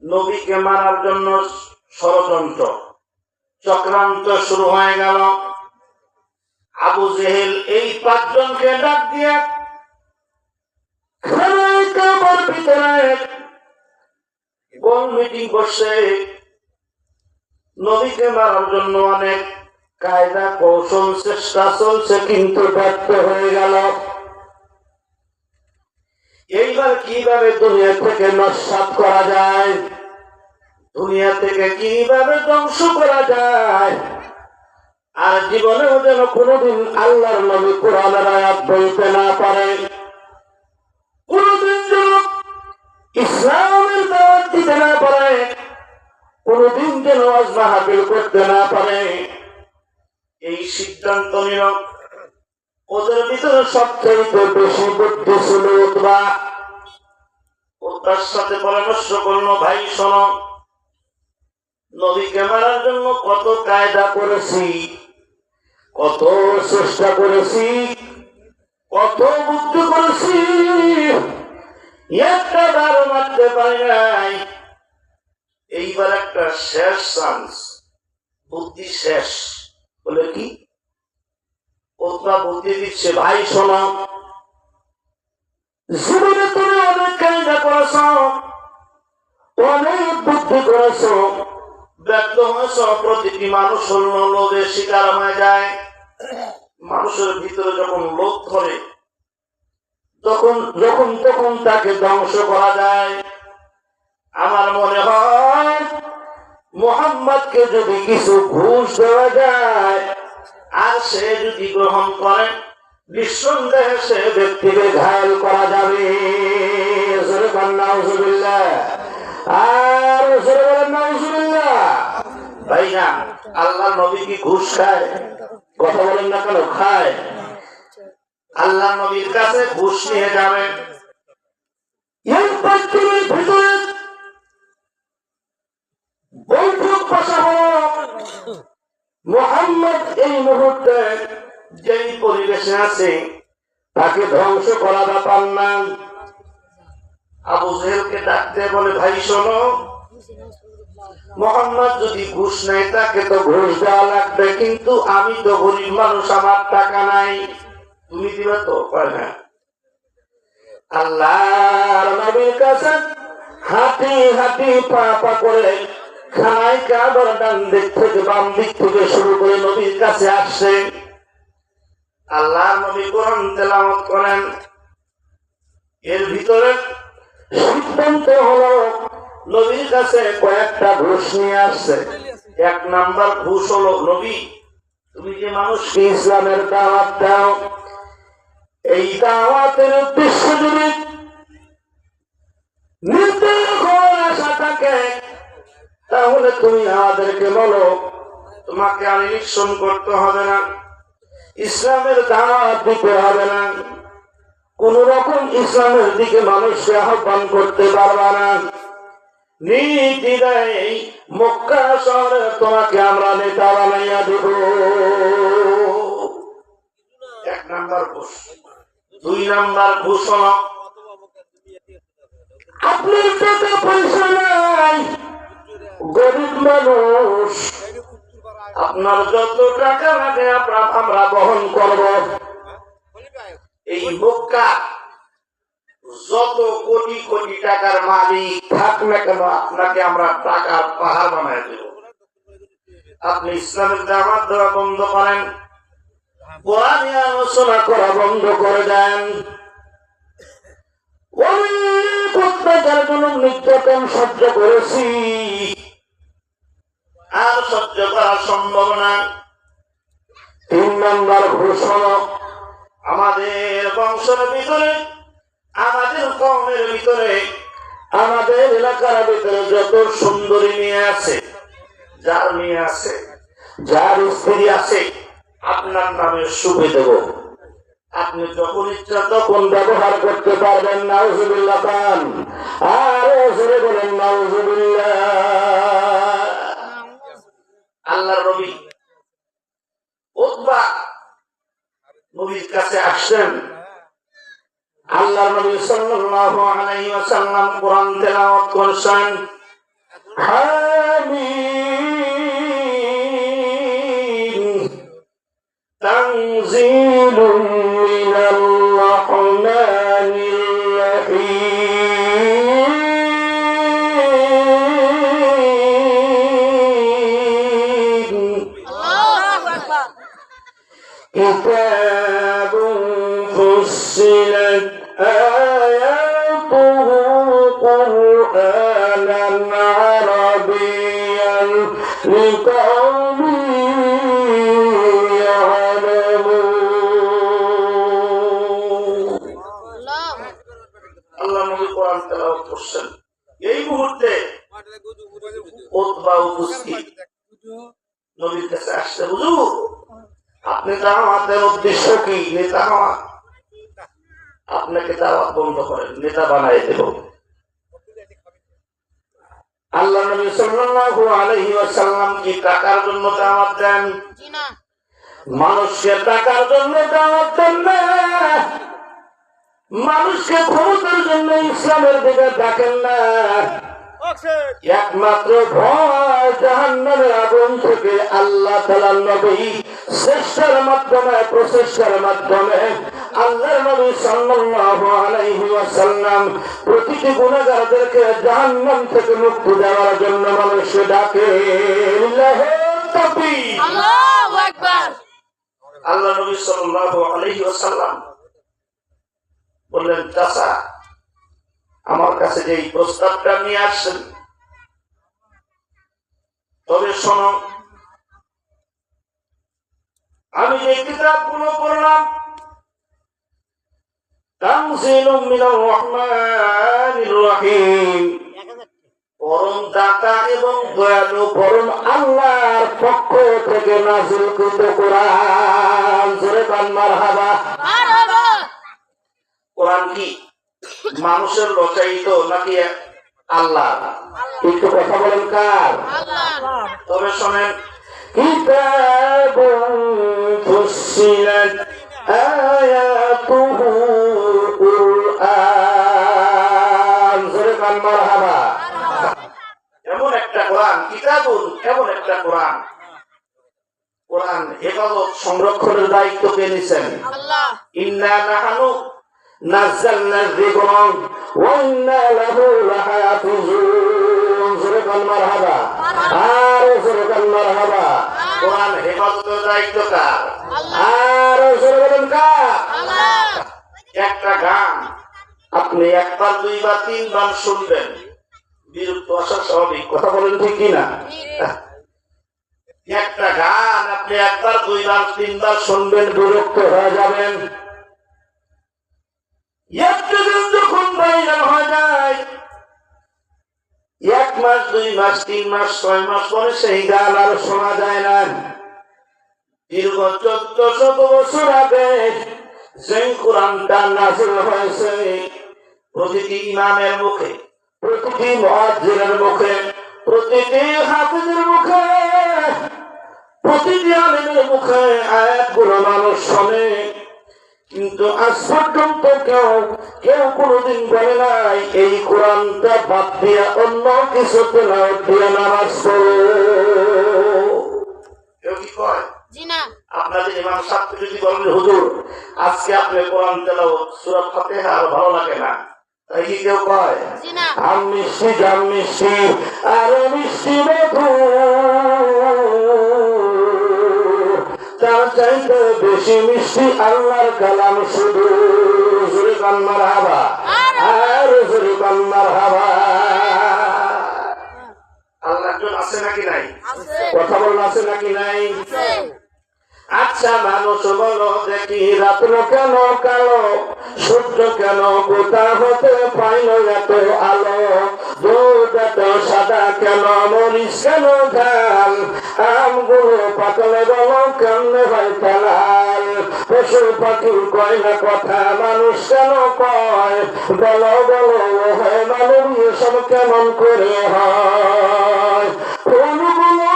নবীকে মারার জন্য ষড়যন্ত্র চক্রান্ত শুরু হয়ে গেল। আবু জেহেল এই 5 জনকে ডাক দিয়ে কাবার ভিতরে গোল মিটিং করছে। নবীকে মারার জন্য অনেক কায়দা কৌশল চেষ্টা চলছে, কিন্তু ব্যর্থ হয়ে গেল। এইবার কিভাবে দুনিয়া থেকে নস্যাৎ করা যায়, দুনিয়া থেকে কিভাবে ধ্বংস করা যায়, আর জীবনেও যেন কোনদিন আল্লাহর নবী কোরআনের আয়াত বলতে না পারে, কোনদিন যেন ইসলামের দাওয়াত দিতে না পারে, কোনদিন যেন ওয়াজ মাহফিল করতে না পারে, এই সিদ্ধান্ত নিল। ওদের ভিতরে সবচেয়ে বেশি বুদ্ধি ছিল উতবা। ওটার সাথে পরামর্শ করলো, ভাই শোনো, নবীকে মারার জন্য কত কায়দা করেছি, কত চেষ্টা করেছি, কত বুদ্ধি করেছি, একটা বারো মারতে পারি নাই। এইবার একটা শেষ চান্স, বুদ্ধি শেষ। বলে কি? ওরা বুদ্ধি দিচ্ছে, ভাই শোনো, জীবনে তুমি অনেক কায়দা করেছ, অনেক বুদ্ধি করেছ, ব্যর্থ হয়েছ। প্রতিটি মানুষ লোভের শিকার হয়ে যায়। মানুষের ভিতরে যখন লোভ ধরে, তখন তাকে ধ্বংস করা যায়। আমার মনে হয় মুহাম্মদকে যদি কিছু ঘুষ দেওয়া যায় আর সে যদি গ্রহণ করে, নিঃসন্দেহে সে ব্যক্তিকে ঘায়েল করা যাবে। আর ভাই না, আল্লাহ নবী কি ঘুষ খায়? কথা বলেন না কেন? খায়। আল্লাহ নবীর কাছে ঘুষ নিয়ে যাবে। এই পৃথিবীর ভিতরে বৈঠক বসা হল। মুহাম্মদ এই মুহূর্তে যেই পরিবেশে আছে তাকে ধ্বংস করা ব্যাপার না। আবু জেহেলকে ডাকতে বলে, ভাই শোনো, মুহাম্মদ যদি ঘুষ নেয় তাকে তো ঘুষ দেওয়া লাগবে, কিন্তু আমি তো গরিব মানুষ, আমার টাকা নাই, তুমি দিবে তো? না। আল্লাহর নবীর কাছে হাঁটি হাঁটি পা পা করে খানায় কাবার ডান দিক থেকে বাম দিক থেকে শুরু করে নবীর কাছে আসছে। আল্লাহর নবী কোরআন তেলাওয়াত করেন। এর ভিতরে সিদ্ধান্ত হলো, নবীর কাছে কয়েকটা ঘুষ নিয়ে আসছে। 1 নাম্বার ঘুষ হলো, নবী তুমি যে মানুষকে ইসলামের দাওয়াত দাও, এই দাওয়াতের উদ্দেশ্য যদি নির্দেশ আশা থাকে, তাহলে তুমি আমাদেরকে বলো, তোমাকে আর ইলেকশন করতে হবে না, ইসলামের দাওয়াত দিতে হবে না, কোন রকম ইসলামের দিকে মানুষকে আহ্বান করতে পারবে না। নির্দ্বিধায় মক্কা শহরে তোমাকে আমরা নেতা বানাইয়া দেব। 1 নাম্বার ঘুষ। 2 নাম্বার ঘুষ হলো, আপনার টাকা পয়সা নাই, গরিব মানুষ, আপনার যত টাকা লাগে আমরা বহন করব। এই মক্কা যত কোটি কোটি টাকার মালিক থাক না কেন, আপনাকে আমরা টাকার পাহাড় বানায় দেব। আপনি ইসলামের দাওয়াত দেওয়া বন্ধ করেন, কোরআনে আলোচনা করা বন্ধ করে দেন। অনেক অত্যাচার জন্য নির্যাতন সহ্য করেছি, আর সহ্য করা সম্ভব না। 3 নাম্বার ঘোষণা, আমাদের বংশের ভিতরে, আমাদের কওমের ভিতরে, আমাদের এলাকার ভিতরে যত সুন্দরী মেয়ে আছে, যার মেয়ে আছে, যার স্ত্রী আছে, আপনার নামে শুভে দেব। আপনি যখন ইচ্ছা তখন ব্যবহার করতে পারবেন। নাউজুবিল্লাহ পান, আর জোরে বলেন নাউজুবিল্লাহ। আল্লাহর নবী উতবা নবীর কাছে আসছেন। আল্লাহর নবী সাল্লাল্লাহু আলাইহি ওয়াসাল্লাম কোরআন তেলাওয়াত করছেন। হামিম তানজিলুম মিনার রহমানির রহিম আল্লাহু আকবার কিতাবুন ফুসসিলাত আয়াতুহু কুরআনান আরাবিয়্যান লিকাওমিন ইয়ালামুন। আল্লাহ নবী কোরআন তেলাওয়াত করছেন, এই মুহূর্তে উতবা উপস্থিত নবীর কাছে আসছে, হুজুর আপনি দাওয়াতের উদ্দেশ্য কি? নেতা হওয়া? আপনাকে দাওয়াত বন্ধ করেন, নেতা বানাই দেব। আল্লাহ নবী সাল্লাল্লাহু আলাইহি ওয়াসাল্লাম কি টাকার জন্য দাওয়াত দেন? জি না। মানুষকে টাকার জন্য দাওয়াত দেন না, মানুষকে ক্ষমতার জন্য ইসলামের দিকে ডাকেন না। একমাত্র ভয় জাহান্নামের আগুন থেকে আল্লাহ তাআলার নবী চেষ্টার মাধ্যমে, প্রচেষ্টার মাধ্যমে আল্লাহর নবী সাল্লাল্লাহু আলাইহি ওয়াসাল্লাম প্রতিটি গুনাহগারদেরকে জাহান্নাম থেকে মুক্তি দেওয়ার জন্য মানুষকে ডাকে। আল্লাহু তাকবীর, আল্লাহু আকবার। আল্লাহ নবী সাল্লাল্লাহু আলাইহি ওয়াসাল্লাম বললেন, চাচা আমার কাছে যে প্রস্তাবটা নিয়ে আসছেন, তবে শোনো, আমি যে কিতাবগুলো পড়লাম তানজিলুম মিনার রহমানির রহিম, পরম দাতা এবং দয়ালু পরম আল্লাহর পক্ষ থেকে নাযিলকৃত কোরআন। জোরে বলেন মারহাবা। কোরআন কি মানুষের রচয়িত নাকি আল্লাহ? একটু কথা বলেন কার? আল্লাহ। তবে শোনেন, কিতাবুন ফুসসিলাত আয়াতুহু কুরআন। জোরে বলেন মারহাবা। এমন একটা কোরআন, কিতাবুন এমন একটা কোরআন, কোরআন হেফাজত সংরক্ষণের দায়িত্ব কে নিছেন? আল্লাহ। ইন্না নাহনু নাযালনা যিকরা ওয়া ইন্না লাহু লাহাফিজুন। জোরে বলেন মারহাবা। আর জোরে বলেন মারহাবা। কোরআন হেফাজতের দায়িত্ব কার? আল্লাহ। আর জোরে বলেন কার? আল্লাহ। একটা গান আপনি একবার, দুইবার, তিনবার শুনবেন, বিরক্ত আসা স্বাভাবিক। কথা বলেন ঠিক কিনা? একটা গান আপনি একবার, দুইবার, তিনবার শুনবেন, বিরক্ত হয়ে যাবেন। একটা গান যখন ভাইরাল হয়ে যায়, 1 মাস, 2 মাস, 3 মাস, 6 মাস পরে সেই গান আর শোনা যায় না। দীর্ঘ 1400 বছর আগে যে কোরআনটা নাযিল হয়েছে, প্রতিটি ইমামের মুখে, প্রতিটি মুয়াজ্জিনের মুখে, প্রতিটি হাফেজের মুখে, প্রতিটি আলেমের মুখে আয়াতগুলো মানুষ শোনে, কিন্তু আজ পর্যন্ত কেউ কোনদিন বলে নাই এই কোরআনটা বাদ দিয়া অন্য কিছু তেলাওয়াত দিয়ে নামাজ পড়ো। কেউ কি কয়? জি না। আপনাদের ইমাম সাহেব যদি বলেন, হুজুর আজকে আপনি কোরআন তেলাওয়াত সূরা ফাতিহা আর ভালো লাগে না, তাই কি কেউ কয়? জি না। আম মিষ্টি, জাম মিষ্টি, আর মিষ্টি মধু, তার চাইতে বেশি মিষ্টি আল্লাহর কালাম শুধু। জোরে বলেন মারহাবা। আর জোরে বলেন মারহাবা। আল্লাহ একজন আছে নাকি নাই? কথা বলেন, আছে নাকি নাই? আচ্ছা মানুষ বলো দেখি, রাত্র কেন কালো, সূর্য কেন গোটা হতে পাইল এত আলো, দুধ এত সাদা কেন, মরিচ কেন ঝাল, আমগুলো পাতলে বলো কেমনে হয় তালাল, পশু পাখি কয় না কথা, মানুষ কেন কয়, বলো বলো হয় মানুষ এসব কেমন করে হয়, কোনগুলো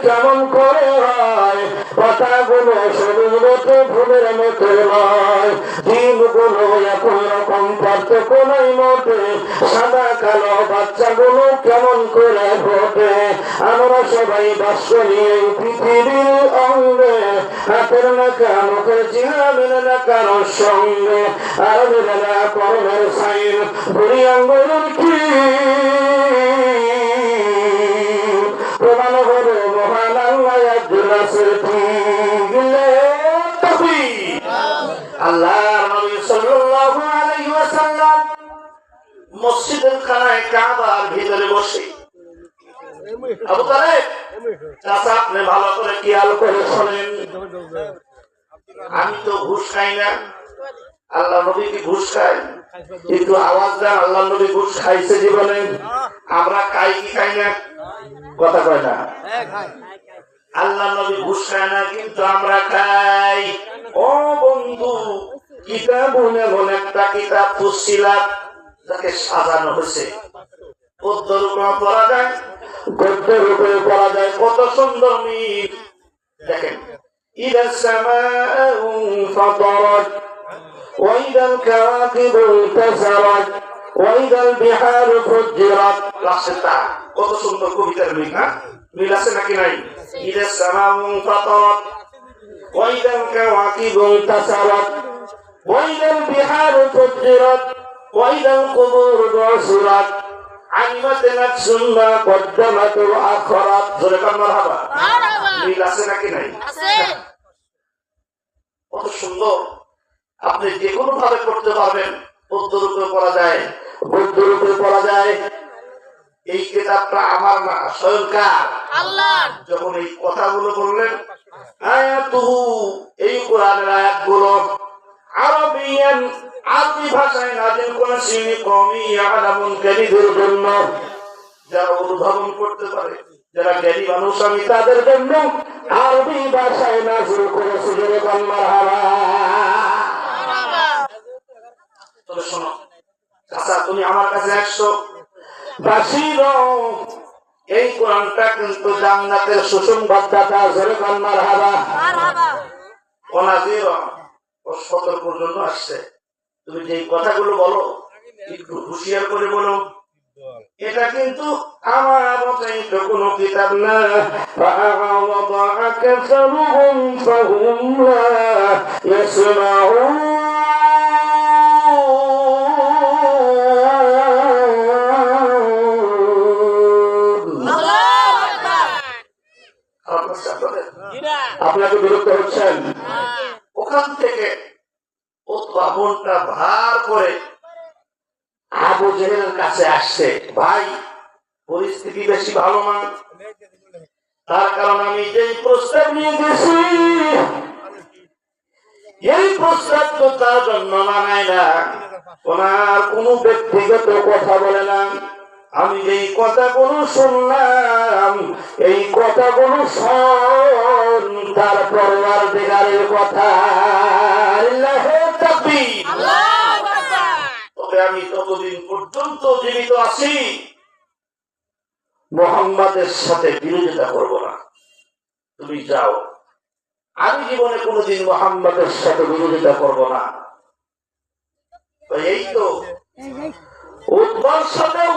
কেমন করে হয়, কথাগুলো শরীরতে ফুলের মোটে নয়, দিনগুলো একই রকম, পার্থক্য নাই মোটে, সাদা কালো বাচ্চাগুলো কেমন করে ঘটে। আমরা সবাই বাস করি এই পৃথিবীর অঙ্গে, হাতের নাকা মুখের চিহ্ন মেলে না কারোর সঙ্গে, আর মেলে না কর্মের সাইন বুড়ি আঙ্গুলের কি প্রমাণ হলো মহান আল্লাহ আব্দুল রাসূল আল্লাহ নবী সাল্লাল্লাহু আলাইহি ওয়াসাল্লাম মসজিদের খানায় কাবার ভিতরে বসে, আবু তালেব চাচা আপনি ভালো করে খেয়াল করে শোনেন, আমি তো ঘুষ খাই না, আল্লাহ নবী কি ঘুষ খায়? একটু আওয়াজ দেন, আল্লাহ নবী ঘুষ খাইছে জীবনে? আমরা খাই কি খাই না? কথা কয় না। আল্লাহ নবী ঘুষ খায় না, কিন্তু আমরা খাই। ও বন্ধু, কিতাব এমন একটা কিতাব ফুসিলাত, যাকে সাজানো হয়েছে, পদ্মের উপরে পড়া যায়, গদ্যের উপরে পড়া যায়, কত সুন্দর মিল। দেখেন, ইদা সামাউ ফাতারাত ওয়াইদাল কাওয়াকিবু তাসারাত ওয়াইদাল বিহারু ফুজ্জিরাত, লাস্টটা কত সুন্দর কবিতার মিল। না মিল আছে নাকি নাই? ইদা সামাউ ফাতারাত ওয়াইদাল কাওয়াকিবু তাসারাত ওয়াইদাল বিহারু ফুজ্জিরাত ওয়াইদাল কুবুরু বু'সিরাত আলিমাত নাফসুন মা কদ্দামাত ওয়া আখরাত। জোরে কান মারহাবা। মিল আছে নাকি নাই? আছে। কত সুন্দর, আপনি যে কোনো ভাবে করতে পারবেন। পদ্মের উপরে পড়া যায়, গদ্যের উপরে পড়া যায়। এই কিতাবটা আমার না, স্বয়ং কার? আল্লাহর। যখন এই কথাগুলো বললেন, আয়াতুহু, এই কোরআনের আয়াতগুলো আরবিয়ান, আরবি ভাষায় নাযিল করেছেন কওমি ইয়ালামুন, জ্ঞানীদের জন্য, যারা অনুধাবন করতে পারে, যারা জ্ঞানী মানুষ, আমি তাদের জন্য আরবি ভাষায় নাযিল করেছি। যেরকম মারহাবা। তবে শোনো চাচা, তুমি আমার কাছে আসছো, বাসির এই কোরআনটা কিন্তু জান্নাতের সুসংবাদদাতা। যেরকম মারহাবা। অনাজির ও সতর্কর জন্য আসছে। তুমি যে কথাগুলো বলো একটু হুঁশিয়ার করে বলো, এটা কিন্তু আমার মতই তো কোনো কিতাব না। আপনাকে বিরক্ত হচ্ছেন? ওখান থেকে মনটা ভার করে আবু জেহেলের কাছে আসছে, ভাই পরিস্থিতি বেশি ভালো না, তার কারণ আমি যেই প্রস্তাব নিয়ে গেছি, এই প্রস্তাব তো তার জন্য মানায় না, ওনার কোনো ব্যক্তিগত কথা বলে না। আমি এই কথাগুলো শুনলাম, এই কথাগুলো শোন তার পরওয়ারদিগারের কথা। তবে আমি ততদিন পর্যন্ত জীবিত আছি, মুহাম্মাদের সাথে বিরোধিতা করব না। তুমি যাও, আমি জীবনে কোনোদিন মুহাম্মাদের সাথে বিরোধিতা করব না। এই তো উদ্ভর সাথেও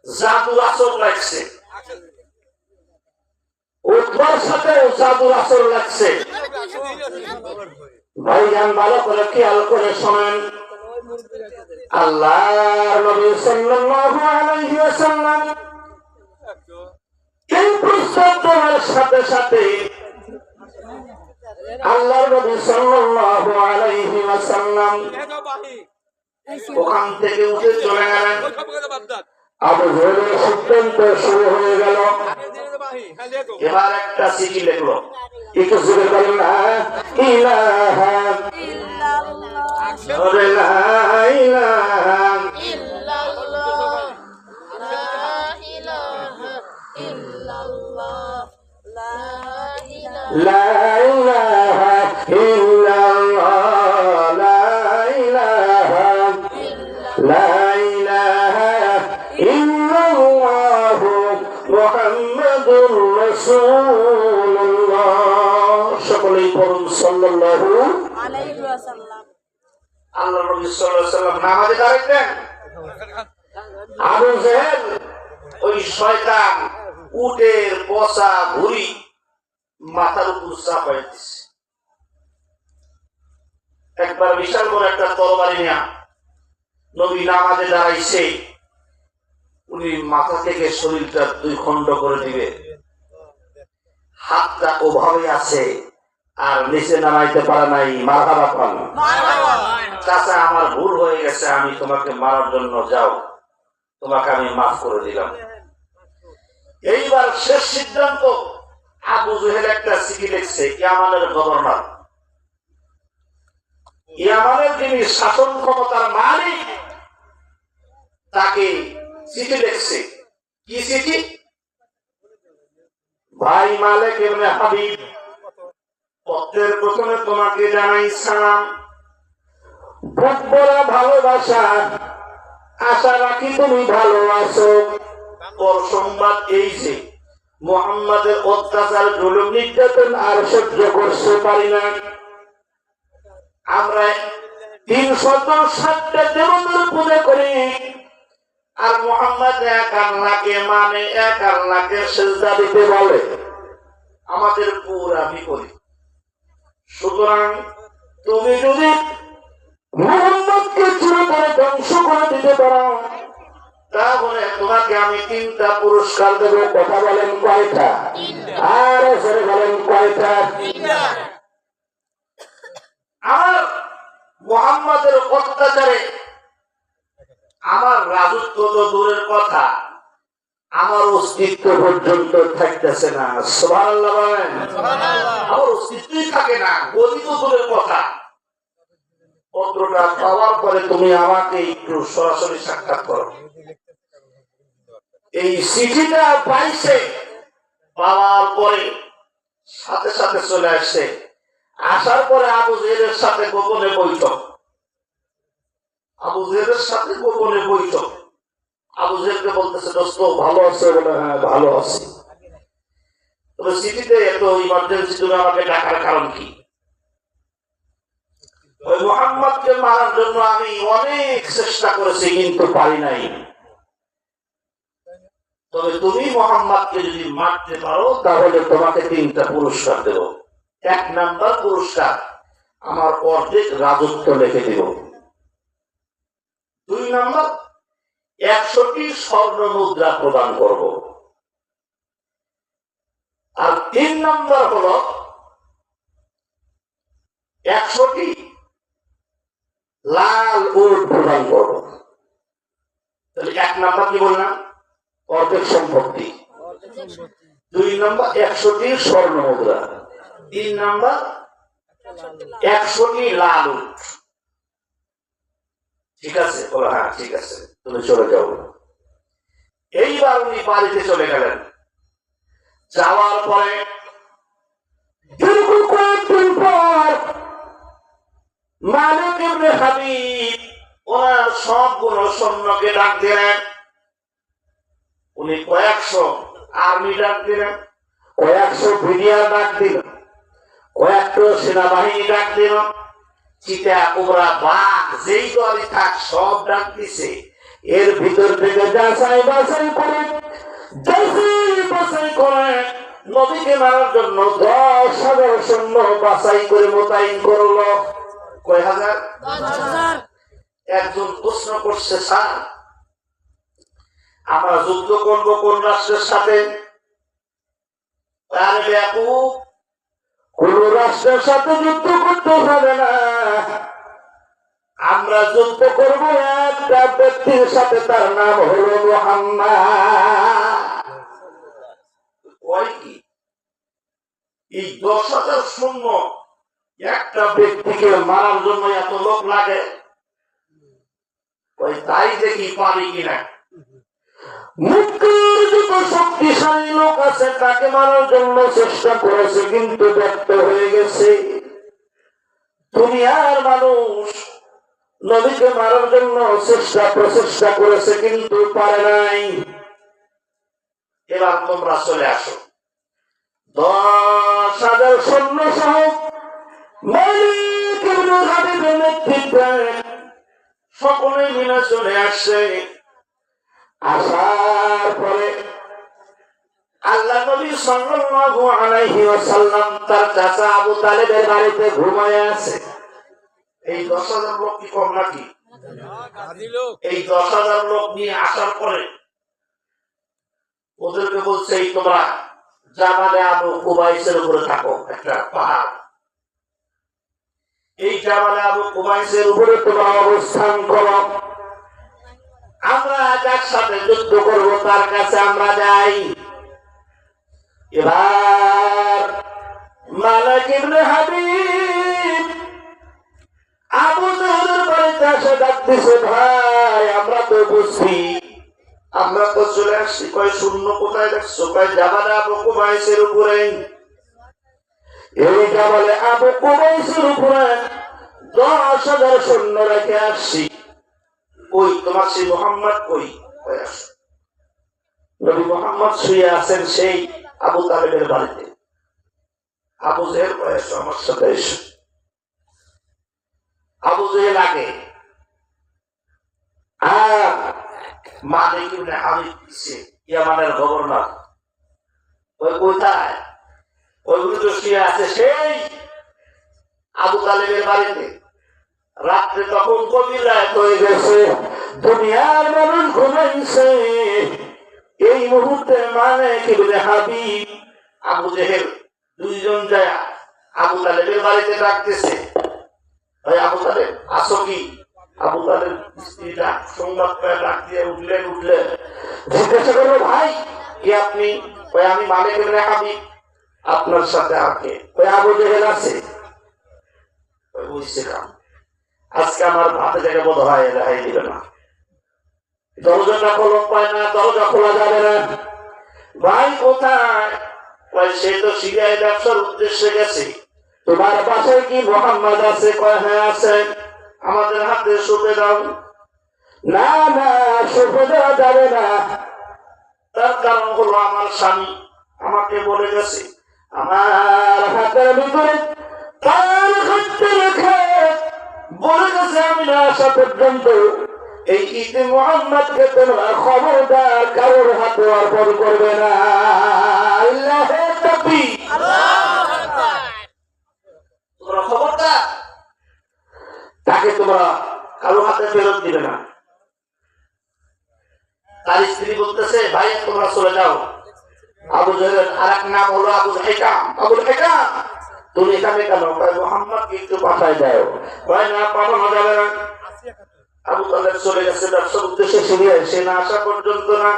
জাদুর আসর লাগছে, উদ্ভর সাথেও জাদুর আসর লাগছে। ভাইজান ভালো করে খেয়াল করে শোনেন, আল্লাহর নবী সাল্লাল্লাহু আলাইহি ওয়াসাল্লাম এই প্রস্তাব দেওয়ার সাথে সাথে আল্লাহর নবী সাল্লাল্লাহু আলাইহি ওয়াসাল্লাম ওখান থেকে উঠে চলে গেলেন। আবু জেহেলের সিদ্ধান্ত শুরু হয়ে গেল। এবার একটা চিঠি লিখলো, একটু জোরে বলেন না, ইলাহা ইল্লাল্লাহ, লা ইলাহা ইল্লাল্লাহ, লা ইলাহা ইল্লাল্লাহ, লা ইলাহা ইল্লাল্লাহ, লা ইলাহা লা ইলাহা ইল্লাল্লাহ মুহাম্মাদুর রাসূলুল্লাহ। সকলেই পড়ুন সাল্লাল্লাহু আল্লাহ নবী সাল্লাল্লাহু আলাইহি ওয়াসাল্লাম নামাজে দাঁড়াইতেন। আবু জেহেল ওই শয়তান উটের পচা ভুঁড়ি মাথার উপর চাপাই দিছে। একবার বিশাল বড় একটা তরবারি নিয়ে নবী নামাজে দাঁড়াইছে, উনি মাথা থেকে শরীরটা দুই খণ্ড করে দিবে, হাতটা ওভাবে আছে আর নিচে নামাইতে পারে নাই। মারহাবা পান। চাচা আমার ভুল হয়ে গেছে, আমি তোমাকে মারার জন্য, যাও তোমাকে আমি মাফ করে দিলাম। এইবার শেষ সিদ্ধান্ত, আবু জেহেল একটা চিঠি লিখছে ইয়ামানের গভর্নর, ইয়ামানের যিনি শাসন ক্ষমতার মালিক, তাকে চিঠি লিখছে। কি চিঠি? ভাই মালিক ইবনে হাবিব, পত্রের প্রথমে তোমাকে জানাই সালাম, বুক ভরা ভালোবাসা, আশা রাখি তুমি ভালো আছো। ওর সংবাদ এই যে মুহাম্মাদের অত্যাচার, জুলুম, নির্যাতন আর সহ্য করতে পারি না। আমরা 360টা দেবতার পূজা করি, আর মুহাম্মদ এক আল্লাহকে মানে, এক আল্লাহকে সিজদা দিতে বলে, আমাদের পুরা বিপরীত। সুতরাং তুমি যদি মুহাম্মদকে চিরতরে ধ্বংস করে দিতে পারো, তাহলে তোমাকে আমি 3টা পুরস্কার দেব। কথা বলেন কয়টা? আর সরে বলেন কয়টা? আমার মুহাম্মদের অত্যাচারে আমার রাজত্ব তো দূরের কথা, আমার অস্তিত্ব পর্যন্ত থাকতেছে না। সুবহানাল্লাহ বলেন। আমার অস্তিত্বই থাকে না, গদি তো দূরের কথা। পত্রটা পাওয়ার পরে তুমি আমাকে একটু সরাসরি সাক্ষাৎ করো। এই চিঠিটা পাইছে, পাওয়ার পরে সাথে সাথে চলে আসছে। আসার পরে আবু জেহেলের সাথে গোপনে বৈঠক, আবু জেহেলের সাথে গোপনে বৈঠক। আবু জেহেলকে বলতেছে, দোস্ত ভালো আছে? বলে হ্যাঁ ভালো আছি। তবে চিঠিতে এত ইমার্জেন্সি, তুমি আমাকে ডাকার কারণ কি? ওই মুহাম্মদকে মারার জন্য আমি অনেক চেষ্টা করেছি, কিন্তু পারি নাই। তবে তুমি মুহাম্মদকে যদি মারতে পারো, তাহলে তোমাকে 3টা পুরস্কার দেব। 1 নাম্বার পুরস্কার, আমার অর্ধেক রাজত্ব লিখে দেব। 2 নাম্বার, 100টি স্বর্ণ মুদ্রা প্রদান করব। আর 3 নাম্বার হলো 100টি লাল উট প্রদান করব। তাহলে 1 নাম্বার কি বললাম? অর্ধেক সম্পত্তি। 2 নাম্বার 100টি স্বর্ণ মুদ্রা। 3 নাম্বার 100টি লাল উট। ঠিক আছে? বলো হ্যাঁ ঠিক আছে, তুমি চলে যাও। এইবার উনি বাড়িতে চলে গেলেন। যাওয়ার পরে দীর্ঘ কয়েকদিন পর মালিক ইবনে হাবিব ওনার সবগুলো সৈন্যকে ডাক দিলেন। উনি কয়েকশো আর্মি ডাক দিলেন, কয়েকশো বিডিআর ডাক দিল, কয়েকশো সেনাবাহিনী ডাক দিল, চিতা কোবরা বাঘ যেই দলই থাক সব ডাক দিছে। এর ভিতর থেকে যাচাই বাছাই করে নবীকে মারার জন্য 10,000 সৈন্য বাছাই করে মোতায়েন করলো। কয় হাজার? 10,000। একজন প্রশ্ন করছে, স্যার আমরা যুদ্ধ করবো কোন রাষ্ট্রের সাথে? কোন রাষ্ট্রের সাথে যুদ্ধ করতে হবে না, আমরা যুদ্ধ করবো একটা ব্যক্তির সাথে, তার নাম হলো মুহাম্মদ। এই 10,000 সৈন্য একটা ব্যক্তিকে মারার জন্য এত লোক লাগে? তাই দেখি পারি কিনা। মুক্তির যত শক্তিশালী লোক আছে তাকে মারার জন্য চেষ্টা করেছে, কিন্তু ব্যর্থ হয়ে গেছে। দুনিয়ার মানুষ নবীকে মারার জন্য প্রচেষ্টা করেছে, কিন্তু পারে নাই। এবার তোমরা চলে আসো। 10,000 সৈন্য সহ মালিক ইবনে হাবিবের নেতৃত্বে সকলে মিলে চলে আসছে। আসার পরে আল্লাহ নবী সাল্লাল্লাহু আলাইহি ওয়াসাল্লাম তার চাচা আবু তালেবের বাড়িতে ঘুমায় আছে। এই 10,000 লোক কি কম নাকি? এই 10,000 লোক নিয়ে আসার পরে ওদেরকে বলছে, এই তোমরা জাবালে আবু কুবাইসের উপরে থাকো, একটা পাহাড়, এই জাবালে আবু কুবাইসের উপরে তোমরা অবস্থান করো, আমরা যার সাথে যুদ্ধ করব তার কাছে আমরা যাই। এবার মালিক ইবনে হাবিব আবু জাহলের বাড়িতে এসে ডাকতেছে, ভাই আমরা তো বুঝছি, আমরা তো চলে আসছি। কয় শূন্য কোথায় দেখছো? কয় জাবালে আবু কুবাইসের উপরে। এই জাবালে আবু কুবাইসের উপরে 10,000 সৈন্য রেখে আসছি। ওই তোমার সেই মোহাম্মদ কই? নবী মোহাম্মদ শুয়ে আছেন সেই আবু তালেবের বাড়িতে। আবু জেহেল কয়েছ আমার সাথে এসো। আবু জেহেল আগে, আর মালিক ইবনে হাবিব পিছে, ইয়ামানের গভর্নর। ওই কোথায়? ওইগুলো তো শুয়ে আছে সেই আবু তালেবের বাড়িতে। রাত্রে তখন গভীর রাত হয়ে গেছে, দুনিয়ার মানুষ ঘুমাইছে। এই মুহূর্তে মালিক ইবনে হাবিব আবু জেহেল দুইজন যায় আবু তালেবের বাড়িতে ডাকতেছে, ভাই আবু তালেব আসো কি? আবু তালেব স্ত্রীটা সংবাদ পেয়ে ডাক দিয়ে উঠলেন। জিজ্ঞাসা করলো, ভাই কি আপনি? ওই আমি মালিক ইবনে হাবিব, আপনার সাথে আগে ওই আবু জেহেল আছে। ওই বুঝছে কাম, আজকে আমার হাতে থেকে বোধ হয় রেহাই দিবে না। দরজাটা খোলা পায় না, দরজা খোলা যাবে না। ভাই কোথায়? সে তো সিরিয়ায় ব্যবসার উদ্দেশ্যে গেছে। তোমার বাসায় কি মোহাম্মদ আছে? কয় হ্যাঁ আছে। আমাদের হাতে শুতে দাও। না না, শুতে দেওয়া যাবে না। তার কারণ হলো আমার স্বামী আমাকে বলে গেছে, আমার হাতের ভিতরে তার হাতে রেখে বলে গেছে, আমি না আসা পর্যন্ত এই ঈদে মুহাম্মদকে তোমরা খবরদার কারোর হাতে অর্পণ করবে না। আল্লাহু তাকবীর, আল্লাহু আকবার। তোমরা খবরদার তাকে তোমরা কারোর হাতে ফেরত দিবে না। তার স্ত্রী বলতেছে, ভাই তোমরা চলে যাও। আবু জেহেলের আরেক নাম হলো আবুল হিকাম। আবুল হিকাম, তুমি এখানে কেন? মুহাম্মদকে একটু পাঠায় দাও। ভাই না, পাঠানো যাবে না। আবু তালেব চলে গেছে ব্যবসার উদ্দেশ্যে সিরিয়ায়। সে না আসা পর্যন্ত না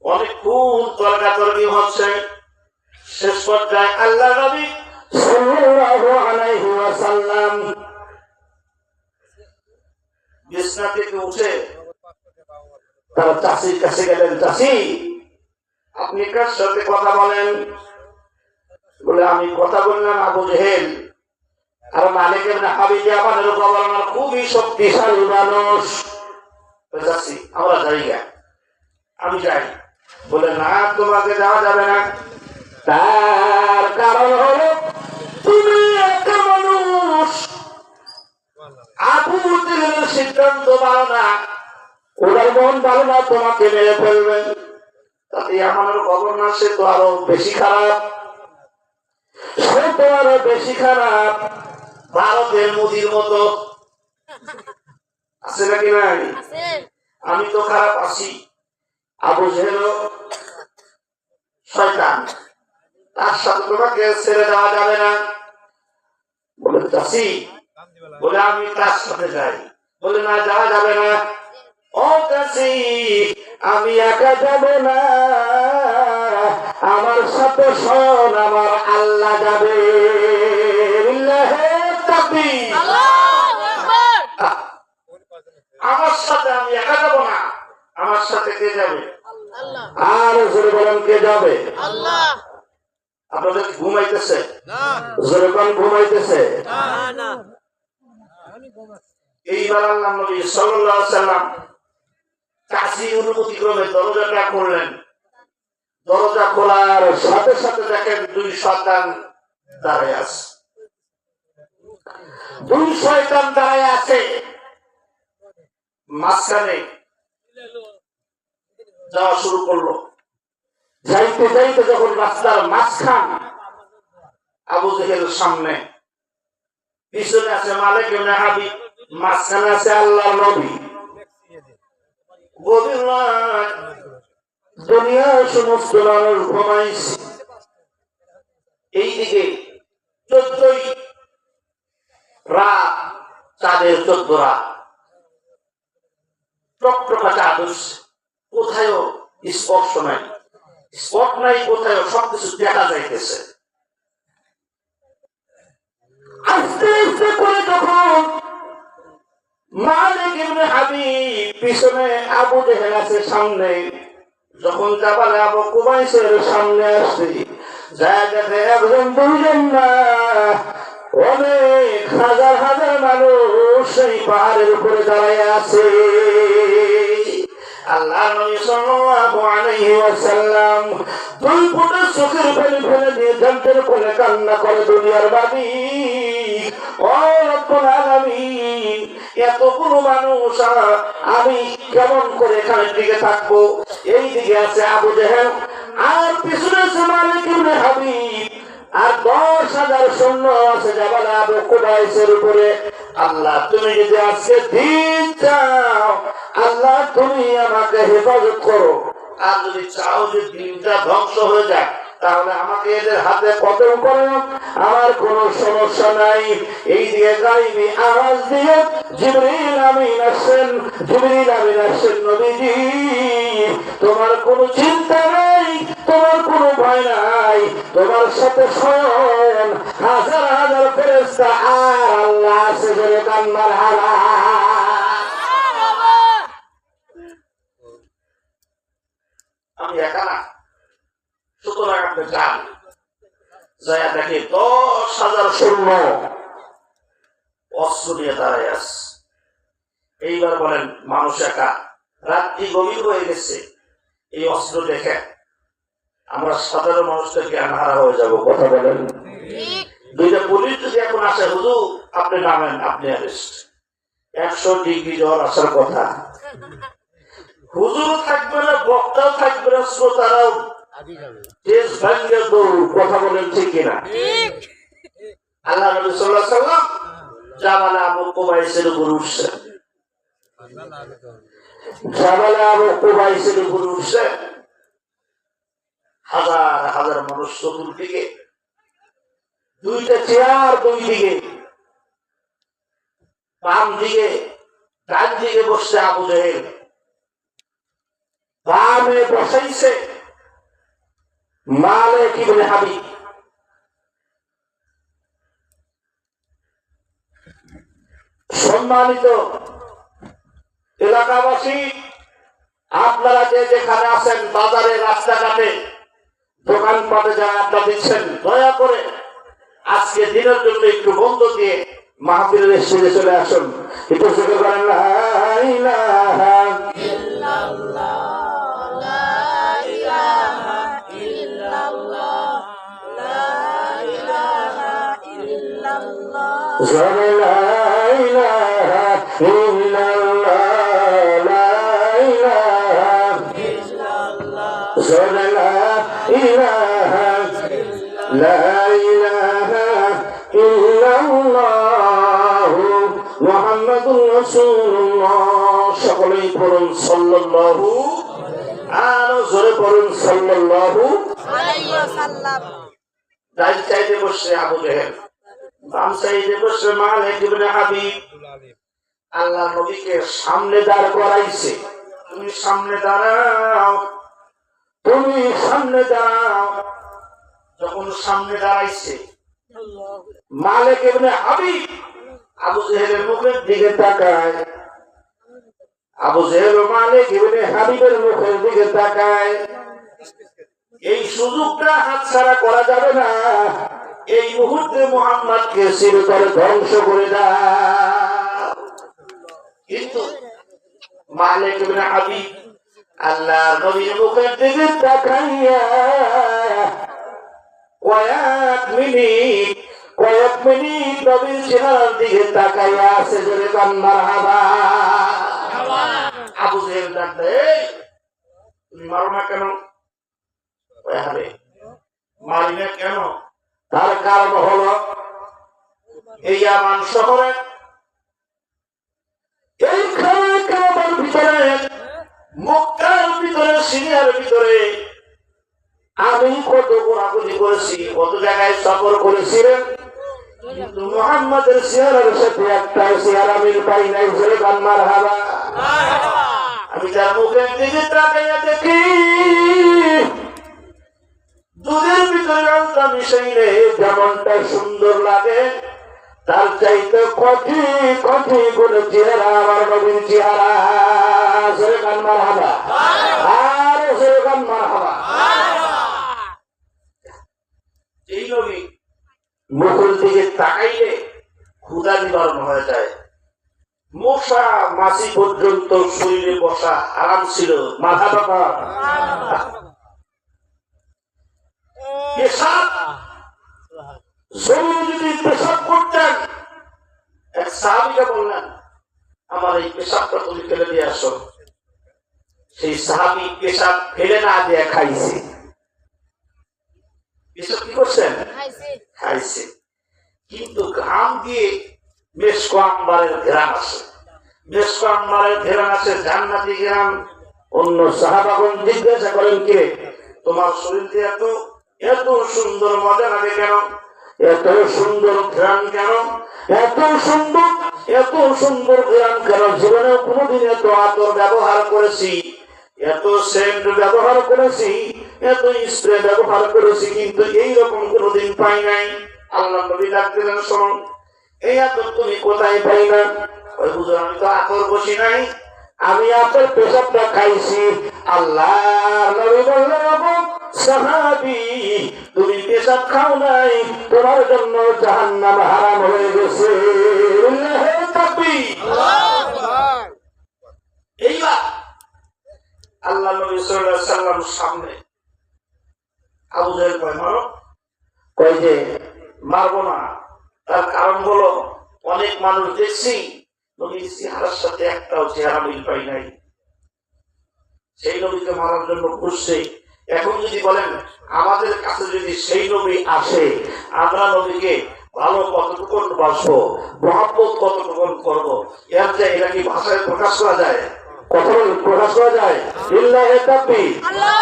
অনেকক্ষণ তর্কাতর্কি হচ্ছে। শেষ পর্যায়ে আল্লাহ নবী সাল্লাল্লাহু আলাইহি ওয়াসাল্লাম বিছানা থেকে উঠে তার চাচির কাছে গেলেন। চাচি, আপনি কার সাথে কথা বলেন? বলে, আমি কথা বললাম আবু জেহেল আর মালিক ইবনে হাবিব আমাদের গভর্নর, খুবই শক্তিশালী মানুষ। চাচি আমরা যাই গা। আমি যাই। বলে, না তোমাকে যাওয়া যাবে না। তার কারণ হলো তুমি একটা মানুষ। আবু জেহেলের সিদ্ধান্ত ভালো না, ওদের মন ভালো না, তোমাকে মেরে ফেলবেন। তাতে আমাদের গভর্নর সে তো আরো বেশি খারাপ। সে তো আরো বেশি খারাপ। ভারতের মোদির মতো আছে নাকি নাই? আমি তো খারাপ আছি। আবু জেহেল শয়তান, তার সাথে তোমাকে ছেড়ে দেওয়া যাবে না। বলে, চাচি, বলে আমি তার সাথে যাই। বলে, না যাওয়া যাবে না। ও চাচি, আমি একা যাব না, আমার সাথে শোন, আমার আল্লাহ যাবে। আমার সাথে আমি একা যাব না, আমার সাথে কে যাবে? আর জোরে বলেন, কে যাবে? আল্লাহ। আপনাদের ঘুমাইতেছে? জোরে বলেন, ঘুমাইতেছে? এইবার আল্লাহ নবী সাল্লাল্লাহু আলাইহি ওয়াসাল্লাম চাচির অনুমতি ক্রমে দরজাটা খুললেন। দরজা খোলার সাথে সাথে দেখেন দুই শয়তান দাঁড়ায় আছে। দুই শয়তান দাঁড়ায় আছে। মাঝখানে যাওয়া শুরু করলো। যাইতে যাইতে যখন রাস্তার মাঝখান, আবু জেহেলের সামনে, পিছনে আছে মালিক ইবনে হাবিব, মাঝখানে আছে আল্লাহর নবী। গভীর রাত, দুনিয়ার সমস্ত মানুষ ঘুমাইছে। এইদিকে 14ই রাত, চাঁদের 14 রাত, টকটকা চাঁদ উঠছে, কোথায়ও স্পর্শ নাই, স্পট নাই, কোথায়ও সবকিছু দেখা যাইতেছে। আস্তে আস্তে করে তখন মালিক ইবনে হাবিব পিছনে, আবু জেহেল আছে সামনে, যখন জাবালে আবু কুবাইসের সামনে আসছে, জায়গাতে একজন দুইজন না, অনেক হাজার হাজার মানুষ সেই পাহাড়ের উপরে দাঁড়ায় আছে। আল্লাহ নবী সাল্লাল্লাহু আলাইহি ওয়াসাল্লাম দুই ফোঁটা চোখের পানি ফেলে দিয়ে যন্ত্রের কোলে কান্না করে, দুনিয়ার বাদী, ও রব্বুল আলামিন, এতগুলো মানুষ আমি কেমন করে এখানে দিকে থাকবো? এই দিকে আছে আবু জেহেল, আর পিছনে আছে মালিক ইবনে হাবিব, আর 10,000 সৈন্য আছে জাবাল আবু কুবাইসের উপরে। আল্লাহ, তুমি যদি আজকে দিন চাও, আল্লাহ তুমি আমাকে হেফাজত করো, আর যদি চাও যে দিনটা ধ্বংস হয়ে যায়, তাহলে আমাকে এদের হাতে কতল করো, আমার কোনো সমস্যা নাই। এই দিয়ে গাইবি আওয়াজ দিয়ে জিবরিল আমিন আসেন, জিবরিল আমিন আসেন, নবীজি তোমার কোনো চিন্তা নাই, তোমার কোনো ভয় নাই, তোমার সাথে স্বয়ং হাজার হাজার ফেরেশতা আর আল্লাহ আছে, জোরে কান্নার হারা। আমি একা না, সুতরাং আপনি যান, যাইয়া দেখে 10,000 সৈন্য অস্ত্র নিয়ে দাঁড়ায় আছে। এইবার বলেন, মানুষ একা, রাত্রি গভীর হয়ে গেছে, এই অস্ত্র দেখে আমরা সাধারণ মানুষদের জ্ঞান হারা হয়ে যাব। কথা বলেন, দুইটা পুলিশ যদি এখন আসে, হুজুর আপনি নামেন, আপনি অ্যারেস্ট, 100 ডিগ্রি জ্বর আসার কথা, হুজুর থাকবে না, বক্তাও থাকবে না, শ্রোতারাও দেশ ভাঙ্গে দৌড়। কথা বলেন ঠিক কিনা? আল্লাহ নবী সাল্লাল্লাহু আলাইহি ওয়াসাল্লাম জাবাল আবু কুবাইসের উপর উঠছে, জাবাল আবু কুবাইসের উপর উঠছে, হাজার হাজার মানুষ চতুর্দিকে, দুইটা চেয়ার দুই দিকে, বাম দিকে ডান দিকে বসছে আবু জেহেল, বামে বসাইছে মালিক ইবনে হাবিব। সম্মানিত এলাকাবাসী, আপনারা যে যেখানে আছেন, বাজারে, রাস্তাঘাটে, দোকানপাটে যারা আড্ডা দিচ্ছেন, দয়া করে আজকে দিনের জন্য একটু বন্ধ দিয়ে মাহফিলের স্টেজে চলে আসুন। একটু জোরে বলেন লা ইলাহা ইল্লাল্লাহ, লা ইলাহা ইল্লাল্লাহ, লা ইলাহা ইল্লাল্লাহ, লা ইলাহা ইল্লাল্লাহ, লা ইলাহা ইল্লাল্লাহ, লা ইলাহা لا إله إلا الله محمد رسول الله সকলেই পড়ুন সাল্লাল্লাহু আরো জোরে পড়ুন সাল্লাল্লাহু আলাইহি ওয়াসাল্লাম। ডান সাইডে বসে আবু জেহেল, বাম সাইডে বসে মালিক ইবনে হাবিব। আল্লাহ নবীকে সামনে দাঁড় করাইছে, তুমি সামনে দাঁড়াও, তুমি সামনে দাঁড়াও। যখন সামনে দাঁড়াইছে মালিক ইবনে হাবিব আবু জেহেলের মুখের দিকে তাকায়, আবু জেহেল মালিক ইবনে হাবিবের মুখের দিকে তাকায়। এই সুযোগটা হাতছাড়া করা যাবে না, এই মুহূর্তে মুহাম্মদকে চিরতরে ধ্বংস করে দাও। কিন্তু মালিক ইবনে হাবিব আল্লাহ নবীর মুখের দিকে তাকাইয়া কয়েক মিনিট নবীর চেহারার দিকে তাকাইয়া আছে, জোরে কান্নার হাওয়া। আবু জেহেল ডাক দেয়, তুমি মারো না কেন? মারি না কেন? তার কারণ হলো এই ইয়ামান শহরে এই কাবার ভিতরে, মক্কার ভিতরে, সিরিয়ার ভিতরে আমি কত ঘোরাঘুরি করেছি, কত জায়গায় সফর করেছিলেন, কিন্তু মুহাম্মাদের চেহারার সাথে একটা চেহারা মিল পাই নাই। জোরে বল মারহাবা। আমি তার মুখের দিকে তাকাইয়া দেখি দুধের ভিতরে আলতা মিশাইলে যেমনটা সুন্দর লাগে, তার চাইতে কঠি কঠি করে চেহারা আমার নবীর চেহারা। জোরে বল মারহাবা। আর জোরে বল মারহাবা। এই নবী মুখের দিকে তাকাইলে ক্ষুধা নিবারণ হয়ে যায়। মশা মাছি পর্যন্ত শরীরে বসা আরাম ছিল। মাথা টাকা পেশাব জমি যদি পেশাব করতেন, এক সাহাবীকে বললেন আমার এই পেশাবটা তুমি ফেলে দিয়ে আসো। সেই সাহাবী পেশাব ফেলে না দিয়ে খাইছে। পেশাব কি করছেন? খাইছে। কিন্তু ঘাম দিয়ে মেশকো আম্বারের ঘেরান আছে, মেশকো আম্বারের ঘেরান আছে, জান্নাতি ঘেরান। অন্য সাহাবাগণ জিজ্ঞাসা করেন, কে তোমার শরীরে এত এত সুন্দর মজা লাগে কেন? এত সুন্দর ঘেরান কেন? এত সুন্দর ঘেরান কেন? জীবনে কোনোদিন এত আতর ব্যবহার করেছি, এত সেন্ট ব্যবহার করেছি, এত স্প্রে ব্যবহার করেছি, কিন্তু এইরকম কোনোদিন পাই নাই। আল্লাহ নবী ডাক দিলেন, শোনো, এই আতর তুমি কোথায় পাই না? ওই হুজুর, আমি তো আতর বসি নাই, আমি আতর পেশাবটা খাইছি। আল্লাহ নবী বললেন, সাহাবী তুমি পেশাব খাও নাই, তোমার জন্য জাহান্নাম হারাম হয়ে গেছে। এইবার আল্লাহ নবী সাল্লাল্লাহু আলাইহি ওয়াসাল্লাম সামনে আবু জেহেল কয়, মারো। কয় যে মারবো না। তার কারণ হলো অনেক মানুষ দেখছি নবীর চেহারার সাথে একটাও চেহারা মিল পাই নাই, সেই নবীকে মারার জন্য খুঁজছে। এখন যদি বলেন আমাদের কাছে যদি সেই নবী আসে, আমরা নবীকে ভালো কতটুকু বাসবো, মহব্বত কতটুকু করবো, এর যে এটা কি ভাষায় প্রকাশ করা যায়? কথা প্রকাশ করা যায়?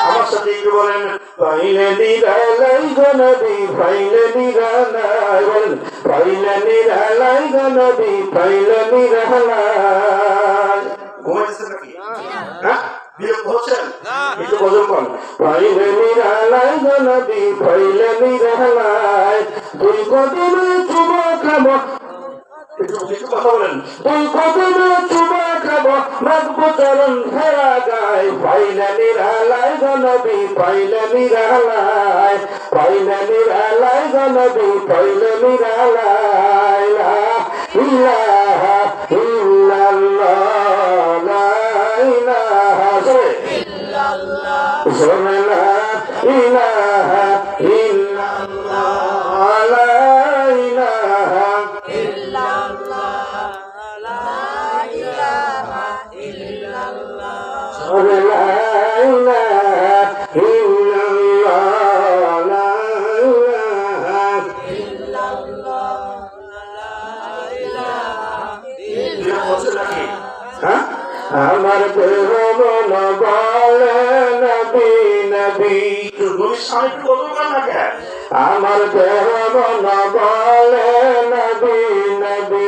আমার সাথে একটু বলেন, পাইলে নিরালাই গো নবী, পাইলে নিরালাই, বলেন পাইলে নিরালাই গো নবী, পাইলে নিরালাই। ঘুমাইতেছেন নাকি? হ্যাঁ, বিরক্ত হচ্ছেন? একটু বদল করেন। পাইলে নিরালাই গো নবী, পাইলে নিরালাই, তুই কদমে চুমা খাবো, একটু কথা বলেন, তুই কদমে চুমা খাবো, মাগবো চরণ ফেরা গায়, পাইলে নিরালাই গো নবী, পাইলে নিরালাই, পাইলে নিরালাই গো নবী, পাইলে নিরালাই। লা ইলাহা ইল্লাল্লাহ, লা ইলাহা ইল্লাল্লাহ, লা ইলাহা ইল্লাল্লাহ, লা ইলাহা ইল্লাল্লাহ, লা ইলাহা ইল্লাল্লাহ, লা ইলাহা ইল্লাল্লাহ, লা ইলাহা ইল্লাল্লাহ, লা ইলাহা ইল্লাল্লাহ। হ্যাঁ, আমার দেহ মন বলে নবী নবী, আমার দেহ মন বলে নবী নবী,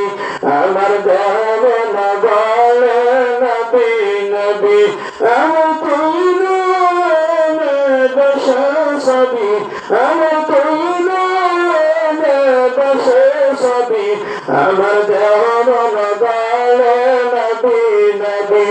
আমার দেহ মন বলে নবী নবী, আমার তৈরি বসে সবই, আমার তৈরি বসে সবই, আমার দেহ মন বলে নবী নবী।